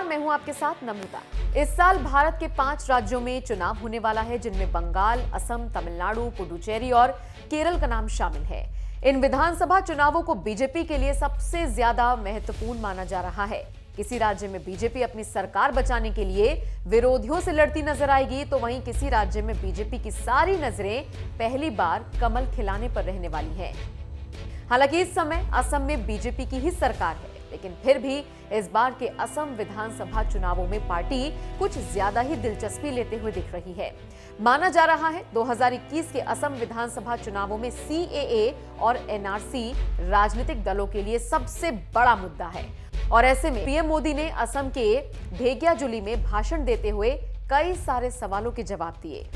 नमस्कार, मैं हूं आपके साथ नम्रता। इस साल भारत के 5 राज्यों में चुनाव होने वाला है, जिनमें बंगाल, असम, तमिलनाडु, पुडुचेरी और केरल का नाम शामिल है। इन विधानसभा चुनावों को बीजेपी के लिए सबसे ज्यादा महत्वपूर्ण माना जा रहा है। किसी राज्य में बीजेपी अपनी सरकार बचाने के लिए विरोधियों से लड़ती नजर आएगी, तो वहीं किसी राज्य में बीजेपी की सारी नजरें पहली बार कमल खिलाने पर रहने वाली हैं। हालांकि इस समय असम में बीजेपी की ही सरकार है, लेकिन फिर भी इस बार के असम विधानसभा चुनावों में पार्टी कुछ ज्यादा ही दिलचस्पी लेते हुए दिख रही है। माना जा रहा है 2021 के असम विधानसभा चुनावों में सीएए और एनआरसी राजनीतिक दलों के लिए सबसे बड़ा मुद्दा है। और ऐसे में पीएम मोदी ने असम के ढेकियाजुली में भाषण देते हुए कई सारे सवालों के जवाब दिए।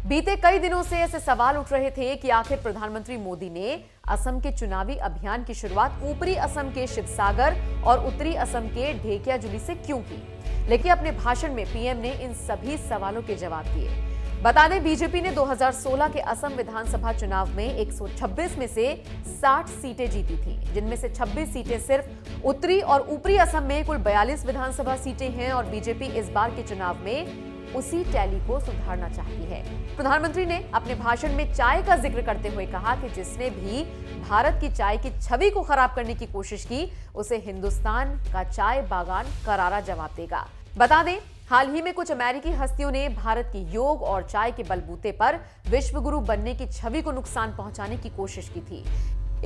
बीते कई दिनों से ऐसे सवाल उठ रहे थे कि आखिर प्रधानमंत्री मोदी ने असम के चुनावी अभियान की शुरुआत ऊपरी असम के शिवसागर और उत्तरी असम के ढेकियाजुली से क्यों की। लेकिन अपने भाषण में पीएम ने इन सभी सवालों के जवाब दिए। बता दें, बीजेपी ने 2016 के असम विधानसभा चुनाव में 126 में से 60 सीटें जीती थी, जिनमें से 26 सीटें सिर्फ उत्तरी और ऊपरी असम में कुल 42 विधानसभा सीटें हैं। और बीजेपी इस बार के चुनाव में उसी टैली को सुधारना चाहती है। प्रधानमंत्री ने अपने भाषण में चाय का जिक्र करते हुए कहा कि जिसने भी भारत की चाय की छवि को खराब करने की कोशिश की, उसे हिंदुस्तान का चाय बागान करारा जवाब देगा। बता दें, हाल ही में कुछ अमेरिकी हस्तियों ने भारत की योग और चाय के बलबूते पर विश्व गुरु बनने की छवि को नुकसान पहुंचाने की कोशिश की थी।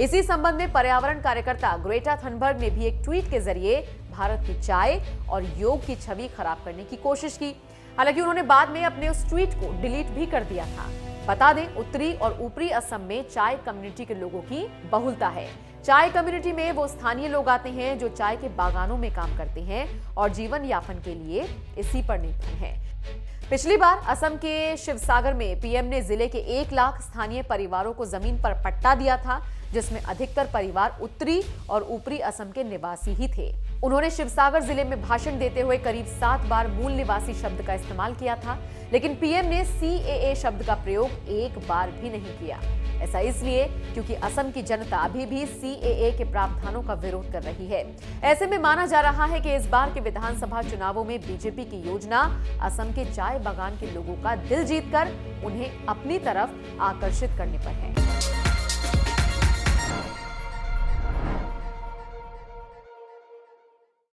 इसी संबंध में पर्यावरण कार्यकर्ता ग्रेटा थनबर्ग ने भी एक ट्वीट के जरिए भारत की चाय और योग की छवि खराब करने की कोशिश की। हालांकि उन्होंने बाद में अपने उस ट्वीट को डिलीट भी कर दिया था। बता दें, उत्तरी और ऊपरी असम में चाय कम्युनिटी के लोगों की बहुलता है। चाय कम्युनिटी में वो स्थानीय लोग आते हैं जो चाय के बागानों में काम करते हैं और जीवन यापन के लिए इसी पर निर्भर हैं। पिछली बार असम के शिवसागर में पीएम ने जिले के 1 लाख स्थानीय परिवारों को जमीन पर पट्टा दिया था, जिसमें अधिकतर परिवार उत्तरी और ऊपरी असम के निवासी ही थे। उन्होंने शिवसागर जिले में भाषण देते हुए करीब 7 बार मूल निवासी शब्द का इस्तेमाल किया था, लेकिन पीएम ने सीएए शब्द का प्रयोग एक बार भी नहीं किया। ऐसा इसलिए क्योंकि असम की जनता अभी भी सीएए के प्रावधानों का विरोध कर रही है। ऐसे में माना जा रहा है कि इस बार के विधानसभा चुनावों में बीजेपी की योजना असम के चाय बागान के लोगों का दिल जीतकर उन्हें अपनी तरफ आकर्षित करने पर है।